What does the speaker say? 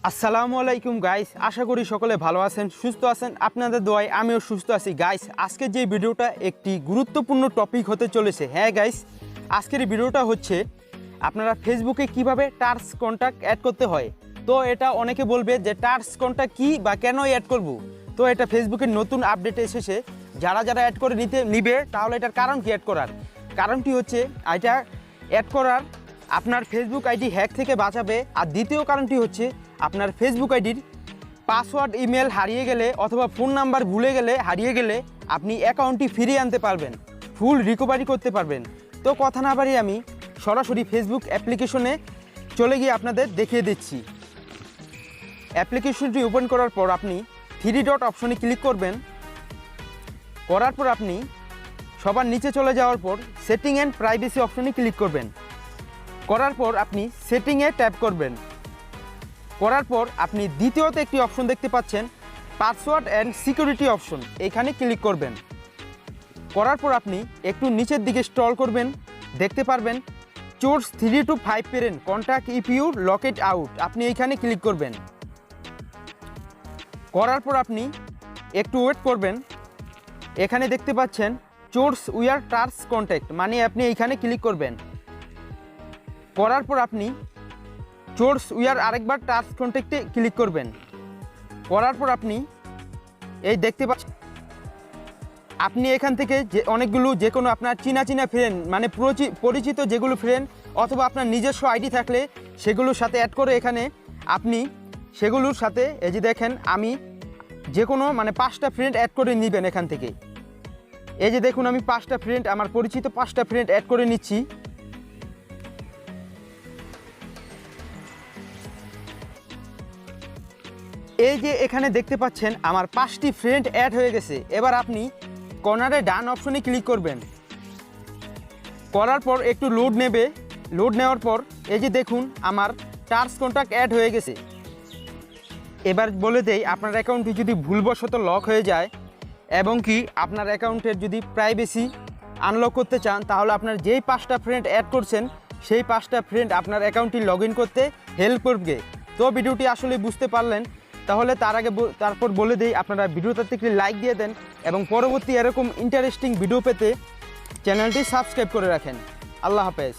আসসালামু আলাইকুম গাইস, আশা করি সকলে ভালো আছেন, সুস্থ আছেন। আপনাদের দোয়ায় আমিও সুস্থ আছি। গাইস, আজকে যে ভিডিওটা একটি গুরুত্বপূর্ণ টপিক হতে চলেছে। হ্যাঁ গাইস, আজকের ভিডিওটা হচ্ছে আপনারা ফেসবুকে কিভাবে টার্স কন্ট্যাক্ট অ্যাড করতে হয়। তো এটা অনেকে বলবে যে টার্স কন্ট্যাক্ট কী বা কেন অ্যাড করব। তো এটা ফেসবুকের নতুন আপডেট এসেছে, যারা অ্যাড করে নিবে তাহলে এটার কারণ কি অ্যাড করার কারণটি হচ্ছে এটা অ্যাড করার আপনার ফেসবুক আইডি হ্যাক থেকে বাঁচাবে। আর দ্বিতীয় কারণটি হচ্ছে আপনার ফেসবুক আইডির পাসওয়ার্ড, ইমেল হারিয়ে গেলে অথবা ফোন নাম্বার ভুলে গেলে হারিয়ে গেলে আপনি অ্যাকাউন্টটি ফিরিয়ে আনতে পারবেন, ফুল রিকভারি করতে পারবেন। তো কথা না বাড়িয়ে আমি সরাসরি ফেসবুক অ্যাপ্লিকেশনে চলে গিয়ে আপনাদের দেখিয়ে দিচ্ছি। অ্যাপ্লিকেশনটি ওপেন করার পর আপনি 3 ডট অপশনে ক্লিক করবেন। করার পর আপনি সবার নিচে চলে যাওয়ার পর সেটিং অ্যান্ড প্রাইভেসি অপশনে ক্লিক করবেন। করার পর আপনি সেটিংয়ে ট্যাপ করবেন। করার পর আপনি দ্বিতীয়ত একটি অপশন দেখতে পাচ্ছেন, পাসওয়ার্ড অ্যান্ড সিকিউরিটি অপশন, এখানে ক্লিক করবেন। করার পর আপনি একটু নিচের দিকে স্ক্রল করবেন, দেখতে পারবেন চোর্স 3 to 5 contact if you lock it out, আপনি এইখানে ক্লিক করবেন। করার পর আপনি একটু ওয়েট করবেন। এখানে দেখতে পাচ্ছেন চোর্স উইয়ার টার্স কন্ট্যাক্ট, মানে আপনি এইখানে ক্লিক করবেন। করার পর আপনি চোর্স উইয়ার আরেকবার টার্স কন্ট্যাক্টে ক্লিক করবেন। করার পর আপনি এই দেখতে পাচ্ছেন আপনি এখান থেকে যে অনেকগুলো যে কোনো আপনার চিনা ফ্রেন্ড, মানে পরিচিত যেগুলো ফ্রেন্ড অথবা আপনার নিজস্ব আইডি থাকলে সেগুলোর সাথে অ্যাড করে এখানে আপনি সেগুলোর সাথে এই যে দেখেন আমি যে কোনো মানে 5টা ফ্রেন্ড অ্যাড করে নেবেন এখান থেকে। এই যে দেখুন আমি 5টা ফ্রেন্ড, আমার পরিচিত 5টা ফ্রেন্ড অ্যাড করে নিচ্ছি। এই যে এখানে দেখতে পাচ্ছেন আমার 5টি ফ্রেন্ড অ্যাড হয়ে গেছে। এবার আপনি কর্নারে ডান অপশনে ক্লিক করবেন। করার পর একটু লোড নেবে। লোড নেওয়ার পর এই যে দেখুন আমার টার্স কন্ট্যাক্ট অ্যাড হয়ে গেছে। এবার বলে দেই, আপনার অ্যাকাউন্টটি যদি ভুলবশত লক হয়ে যায় এবং কি আপনার অ্যাকাউন্টের যদি প্রাইভেসি আনলক করতে চান, তাহলে আপনার যেই 5টা ফ্রেন্ড অ্যাড করছেন সেই 5টা ফ্রেন্ড আপনার অ্যাকাউন্টটি লগ ইন করতে হেল্প করবে। তো ভিডিওটি আসলে বুঝতে পারলেন, তাহলে তারপর বলে দিই আপনারা ভিডিওটাতে একটি লাইক দিয়ে দেন এবং পরবর্তী এরকম ইন্টারেস্টিং ভিডিও পেতে চ্যানেলটি সাবস্ক্রাইব করে রাখেন। আল্লাহ হাফেজ।